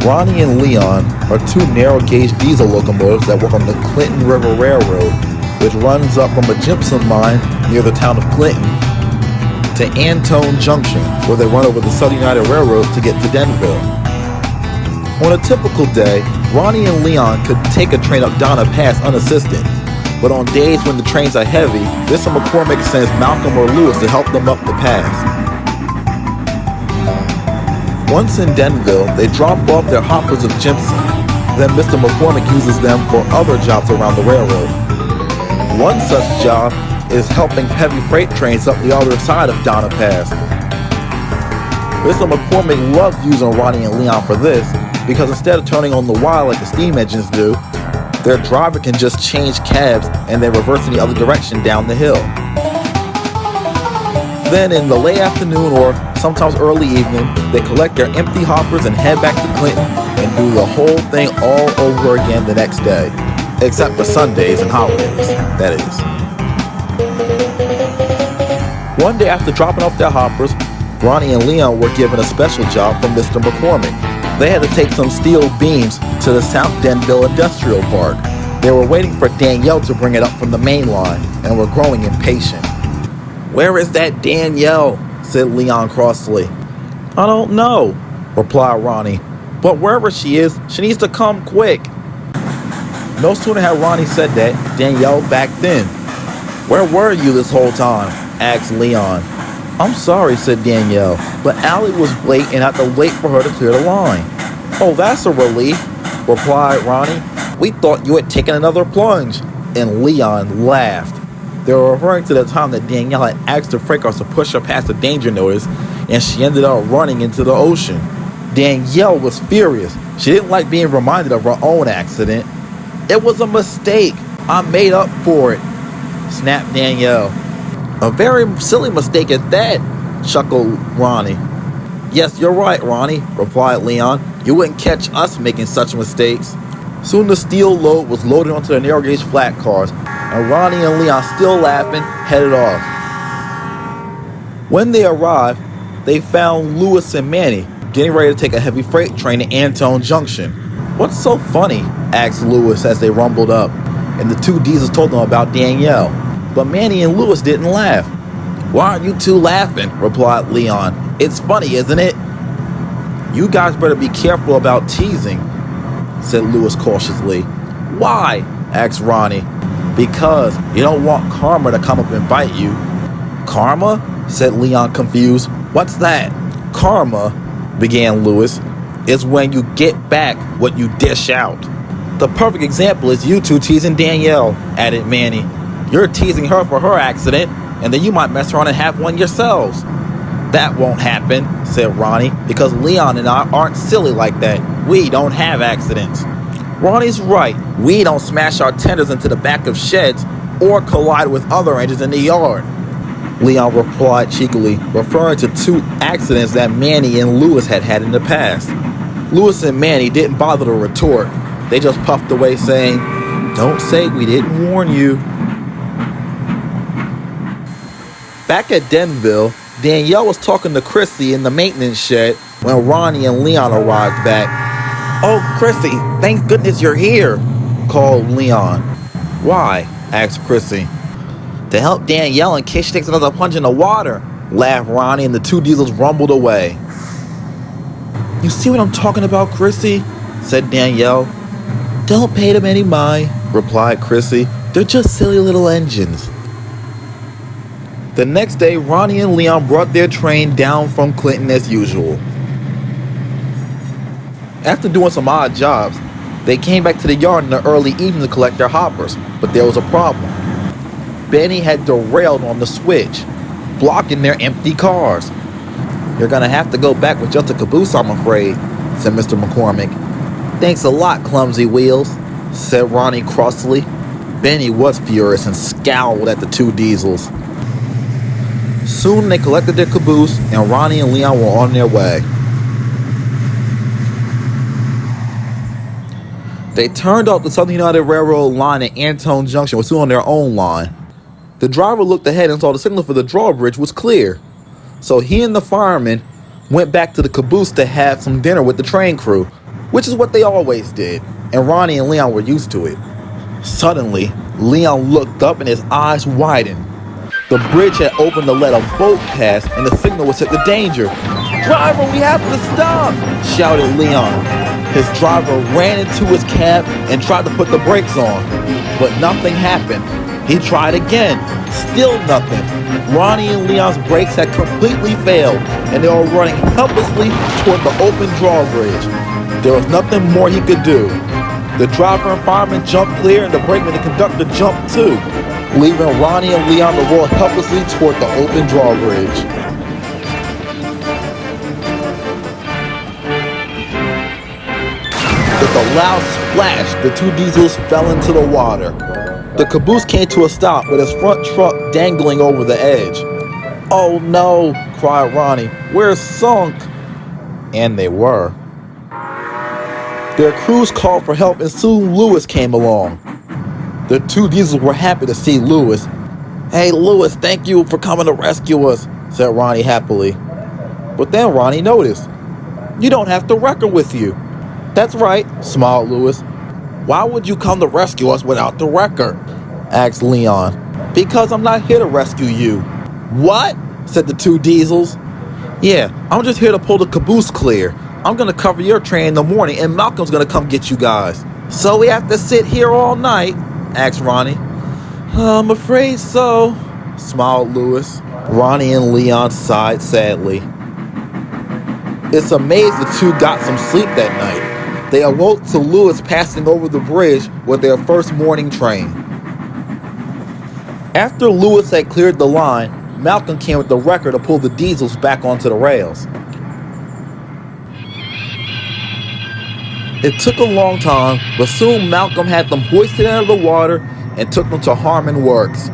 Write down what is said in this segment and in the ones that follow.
Ronnie and Leon are two narrow-gauge diesel locomotives that work on the Clinton River Railroad, which runs up from a gypsum mine near the town of Clinton to Antone Junction, where they run over the Southern United Railroad to get to Denville. On a typical day, Ronnie and Leon could take a train up Donna Pass unassisted, but on days when the trains are heavy, Mr. McCormick sends Malcolm or Lewis to help them up the pass. Once in Denville, they drop off their hoppers of gypsum. Then Mr. McCormick uses them for other jobs around the railroad. One such job is helping heavy freight trains up the other side of Donna Pass. Mr. McCormick loves using Ronnie and Leon for this because instead of turning on the wire like the steam engines do, their driver can just change cabs and then reverse in the other direction down the hill. Then in the late afternoon or sometimes early evening, they collect their empty hoppers and head back to Clinton and do the whole thing all over again the next day. Except for Sundays and holidays, that is. One day after dropping off their hoppers, Ronnie and Leon were given a special job from Mr. McCormick. They had to take some steel beams to the South Denville Industrial Park. They were waiting for Danielle to bring it up from the main line and were growing impatient. "Where is that Danielle?" said Leon crossly. "I don't know," replied Ronnie. "But wherever she is, she needs to come quick." No sooner had Ronnie said that, Danielle backed in. "Where were you this whole time?" asked Leon. "I'm sorry," said Danielle, "but Allie was late and I had to wait for her to clear the line." "Oh, that's a relief," replied Ronnie. "We thought you had taken another plunge." And Leon laughed. They were referring to the time that Danielle had asked the freight cars to push her past the danger notice and she ended up running into the ocean. Danielle was furious. She didn't like being reminded of her own accident. "It was a mistake. I made up for it," snapped Danielle. "A very silly mistake at that," chuckled Ronnie. "Yes, you're right, Ronnie," replied Leon. "You wouldn't catch us making such mistakes." Soon the steel load was loaded onto the narrow gauge flat cars, and Ronnie and Leon, still laughing, headed off. When they arrived, they found Lewis and Manny getting ready to take a heavy freight train to Antone Junction. "What's so funny?" asked Lewis as they rumbled up, and the two diesels told them about Danielle. But Manny and Lewis didn't laugh. "Why aren't you two laughing?" replied Leon. "It's funny, isn't it?" "You guys better be careful about teasing," said Lewis cautiously. "Why?" asked Ronnie. "Because you don't want karma to come up and bite you." "Karma?" said Leon, confused. "What's that?" "Karma," began Lewis, "is when you get back what you dish out." "The perfect example is you two teasing Danielle," added Manny. "You're teasing her for her accident, and then you might mess around and have one yourselves." "That won't happen," said Ronnie, "because Leon and I aren't silly like that. We don't have accidents." "Ronnie's right. We don't smash our tenders into the back of sheds or collide with other engines in the yard," Leon replied cheekily, referring to two accidents that Manny and Lewis had had in the past. Lewis and Manny didn't bother to retort. They just puffed away saying, "Don't say we didn't warn you." Back at Denville, Danielle was talking to Kryssy in the maintenance shed when Ronnie and Leon arrived back. "Oh, Kryssy, thank goodness you're here," called Leon. "Why?" asked Kryssy. "To help Danielle in case she takes another plunge in the water," laughed Ronnie, and the two diesels rumbled away. "You see what I'm talking about, Kryssy?" said Danielle. "Don't pay them any mind," replied Kryssy. "They're just silly little engines." The next day, Ronnie and Leon brought their train down from Clinton as usual. After doing some odd jobs, they came back to the yard in the early evening to collect their hoppers, but there was a problem. Benny had derailed on the switch, blocking their empty cars. "You're gonna have to go back with just a caboose, I'm afraid," said Mr. McCormick. "Thanks a lot, clumsy wheels," said Ronnie crossly. Benny was furious and scowled at the two diesels. Soon they collected their caboose, and Ronnie and Leon were on their way. They turned off the Southern United Railroad line at Antone Junction, was still on their own line. The driver looked ahead and saw the signal for the drawbridge was clear. So he and the fireman went back to the caboose to have some dinner with the train crew. which is what they always did, and Ronnie and Leon were used to it. Suddenly, Leon looked up and his eyes widened. The bridge had opened to let a boat pass, and the signal was set to danger. "Driver, we have to stop!" shouted Leon. His driver ran into his cab and tried to put the brakes on, but nothing happened. He tried again, still nothing. Ronnie and Leon's brakes had completely failed, and they were running helplessly toward the open drawbridge. There was nothing more he could do. The driver and fireman jumped clear, and the brakeman and conductor jumped too, leaving Ronnie and Leon to roll helplessly toward the open drawbridge. With a loud splash, the two diesels fell into the water. The caboose came to a stop with its front truck dangling over the edge. "Oh no," cried Ronnie, "we're sunk." And they were. Their crews called for help, and soon Lewis came along. The two diesels were happy to see Lewis. "Hey Lewis, thank you for coming to rescue us," said Ronnie happily. But then Ronnie noticed, "You don't have the wrecker with you." "That's right," smiled Lewis. "Why would you come to rescue us without the wrecker?" asked Leon. "Because I'm not here to rescue you." "What?" said the two diesels. "Yeah, I'm just here to pull the caboose clear. I'm gonna cover your train in the morning, and Malcolm's gonna come get you guys." "So we have to sit here all night?" asked Ronnie. "I'm afraid so," smiled Lewis. Ronnie and Leon sighed sadly. It's amazing the two got some sleep that night. They awoke to Lewis passing over the bridge with their first morning train. After Lewis had cleared the line, Malcolm came with the wrecker to pull the diesels back onto the rails. It took a long time, but soon Malcolm had them hoisted out of the water and took them to Harmon Works,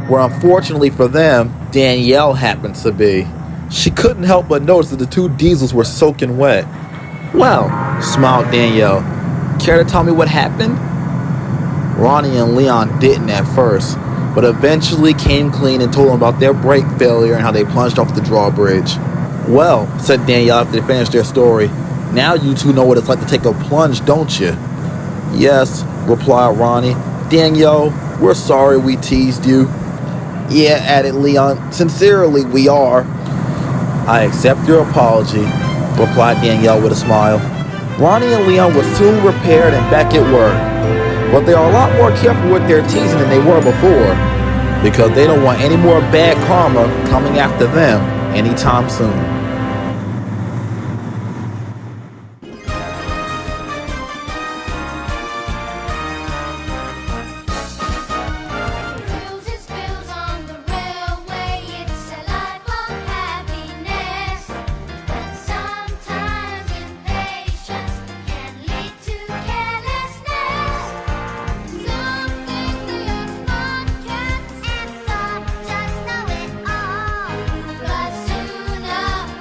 where unfortunately for them, Danielle happened to be. She couldn't help but notice that the two diesels were soaking wet. "Well," smiled Danielle, "care to tell me what happened?" Ronnie and Leon didn't at first, but eventually came clean and told them about their brake failure and how they plunged off the drawbridge. "Well," said Danielle after they finished their story, "now you two know what it's like to take a plunge, don't you?" "Yes," replied Ronnie. "Danielle, we're sorry we teased you." "Yeah," added Leon, "sincerely we are." "I accept your apology," replied Danielle with a smile. Ronnie and Leon were soon repaired and back at work, but they are a lot more careful with their teasing than they were before, because they don't want any more bad karma coming after them anytime soon. But sooner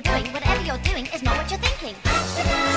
you're doing, whatever you're doing is not what you're thinking.